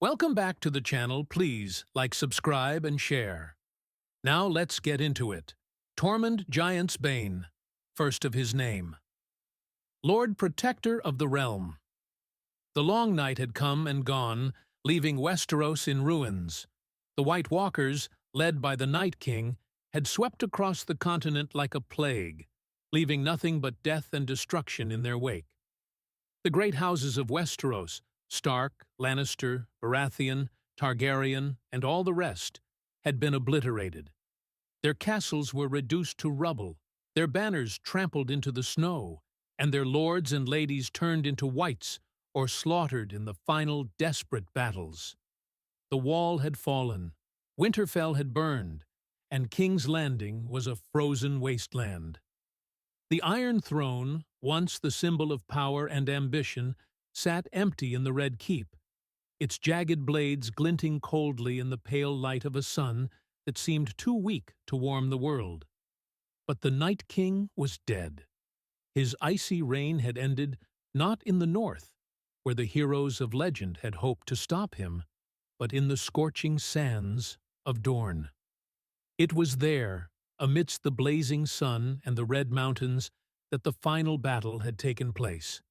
Welcome back to the channel. Please like, subscribe, and share. Now let's get into it. Tormund Giantsbane, first of his name. Lord Protector of the Realm. The long night had come and gone, leaving Westeros in ruins. The White Walkers, led by the Night King, had swept across the continent like a plague, leaving nothing but death and destruction in their wake. The great houses of Westeros, Stark, Lannister, Baratheon, Targaryen, and all the rest, had been obliterated. Their castles were reduced to rubble, their banners trampled into the snow, and their lords and ladies turned into wights or slaughtered in the final desperate battles. The Wall had fallen, Winterfell had burned, and King's Landing was a frozen wasteland. The Iron Throne, once the symbol of power and ambition, sat empty in the Red Keep, its jagged blades glinting coldly in the pale light of a sun that seemed too weak to warm the world. But the Night King was dead. His icy reign had ended not in the north, where the heroes of legend had hoped to stop him, but in the scorching sands of Dorne. It was there, amidst the blazing sun and the red mountains, that the final battle had taken place.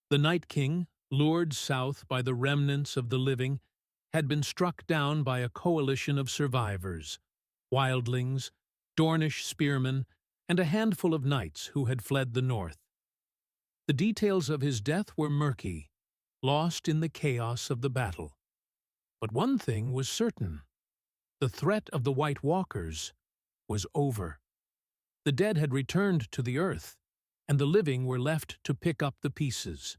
The Night King, lured south by the remnants of the living, had been struck down by a coalition of survivors, wildlings, Dornish spearmen, and a handful of knights who had fled the north. The details of his death were murky, lost in the chaos of the battle. But one thing was certain: the threat of the White Walkers was over. The dead had returned to the earth, and the living were left to pick up the pieces.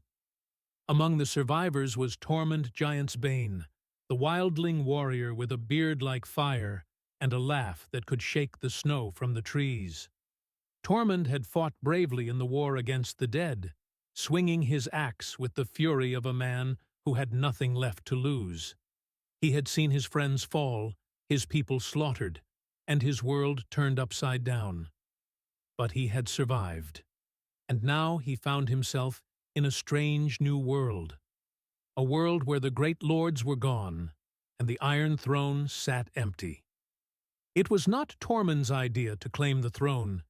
Among the survivors was Tormund Giantsbane, the wildling warrior with a beard like fire and a laugh that could shake the snow from the trees. Tormund had fought bravely in the war against the dead, swinging his axe with the fury of a man who had nothing left to lose. He had seen his friends fall, his people slaughtered, and his world turned upside down. But he had survived, and now he found himself in a strange new world, a world where the great lords were gone, and the Iron Throne sat empty. It was not Tormund's idea to claim the throne.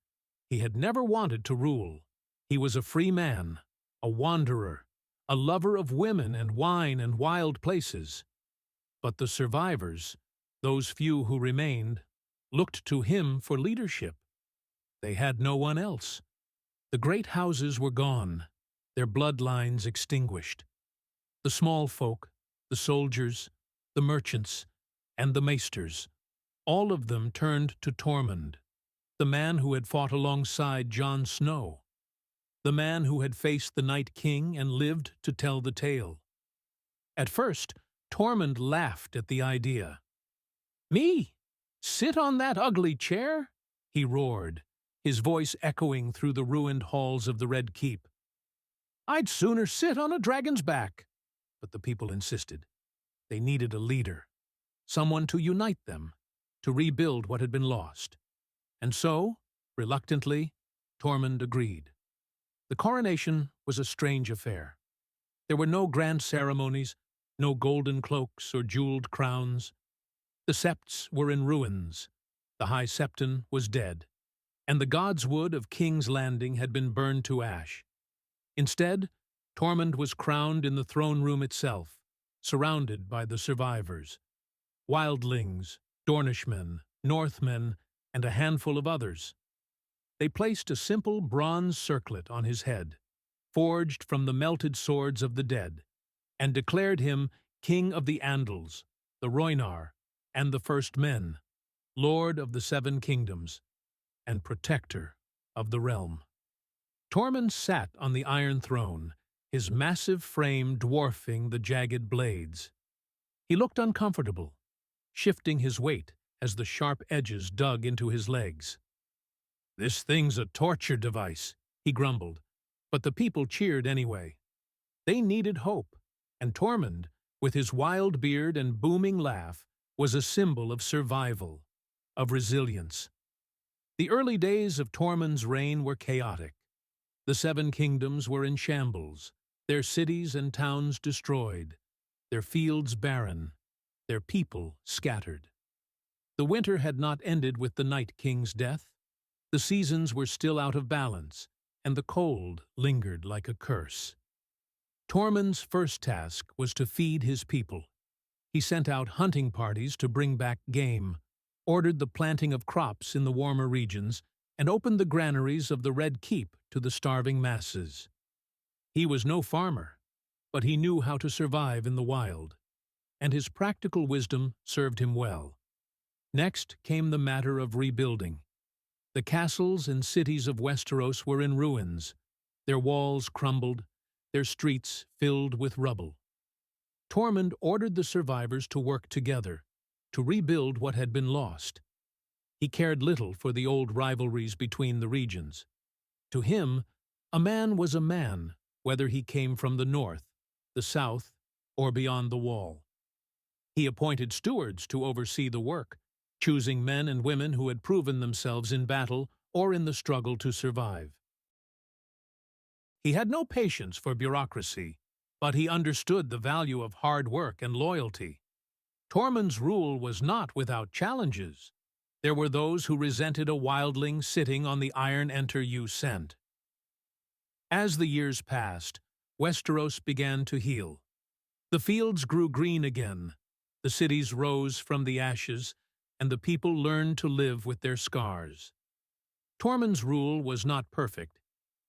He had never wanted to rule. He was a free man, a wanderer, a lover of women and wine and wild places. But the survivors, those few who remained, looked to him for leadership. They had no one else. The great houses were gone, their bloodlines extinguished. The small folk, the soldiers, the merchants, and the maesters, all of them turned to Tormund, the man who had fought alongside Jon Snow, the man who had faced the Night King and lived to tell the tale. At first, Tormund laughed at the idea. "Me? Sit on that ugly chair?" he roared, his voice echoing through the ruined halls of the Red Keep. "I'd sooner sit on a dragon's back." But the people insisted. They needed a leader, someone to unite them, to rebuild what had been lost. And so, reluctantly, Tormund agreed. The coronation was a strange affair. There were no grand ceremonies, no golden cloaks or jeweled crowns. The septs were in ruins, the High Septon was dead, and the God's Wood of King's Landing had been burned to ash. Instead, Tormund was crowned in the throne room itself, surrounded by the survivors, wildlings, Dornishmen, Northmen, and a handful of others. They placed a simple bronze circlet on his head, forged from the melted swords of the dead, and declared him King of the Andals, the Rhoynar, and the First Men, Lord of the Seven Kingdoms, and Protector of the Realm. Tormund sat on the Iron Throne, his massive frame dwarfing the jagged blades. He looked uncomfortable, shifting his weight as the sharp edges dug into his legs. "This thing's a torture device," he grumbled, but the people cheered anyway. They needed hope, and Tormund, with his wild beard and booming laugh, was a symbol of survival, of resilience. The early days of Tormund's reign were chaotic. The Seven Kingdoms were in shambles, their cities and towns destroyed. their fields barren, their people scattered. The winter had not ended with the Night King's death. The seasons were still out of balance, and the cold lingered like a curse. Tormund's first task was to feed his people. He sent out hunting parties to bring back game, ordered the planting of crops in the warmer regions, and opened the granaries of the Red Keep to the starving masses. He was no farmer, but he knew how to survive in the wild, and his practical wisdom served him well. Next came the matter of rebuilding. The castles and cities of Westeros were in ruins, their walls crumbled, their streets filled with rubble. Tormund ordered the survivors to work together, to rebuild what had been lost. He cared little for the old rivalries between the regions. To him, a man was a man, whether he came from the north, the south, or beyond the wall. He appointed stewards to oversee the work, choosing men and women who had proven themselves in battle or in the struggle to survive. He had no patience for bureaucracy, but he understood the value of hard work and loyalty. Tormund's rule was not without challenges. There were those who resented a wildling sitting on the iron enter you sent. As the years passed, Westeros began to heal. The fields grew green again, the cities rose from the ashes, and the people learned to live with their scars. Tormund's rule was not perfect.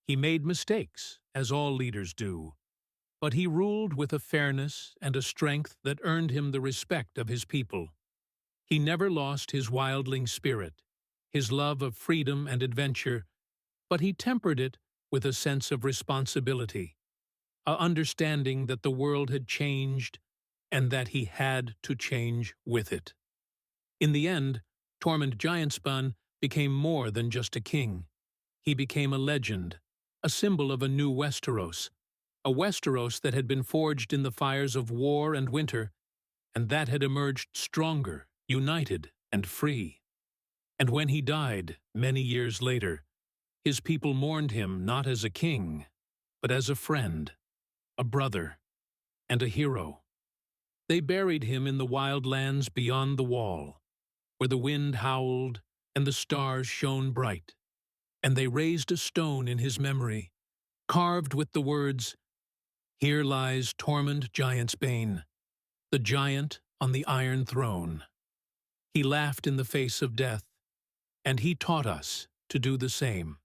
He made mistakes, as all leaders do, but he ruled with a fairness and a strength that earned him the respect of his people. He never lost his wildling spirit, his love of freedom and adventure, but he tempered it with a sense of responsibility, a understanding that the world had changed and that he had to change with it. In the end, Tormund Giantsbane became more than just a king. He became a legend, a symbol of a new Westeros, a Westeros that had been forged in the fires of war and winter, and that had emerged stronger, united, and free. And when he died, many years later, his people mourned him not as a king, but as a friend, a brother, and a hero. They buried him in the wild lands beyond the wall, where the wind howled and the stars shone bright, and they raised a stone in his memory, carved with the words, "Here lies Tormund Giantsbane, the giant on the Iron Throne. He laughed in the face of death, and he taught us to do the same."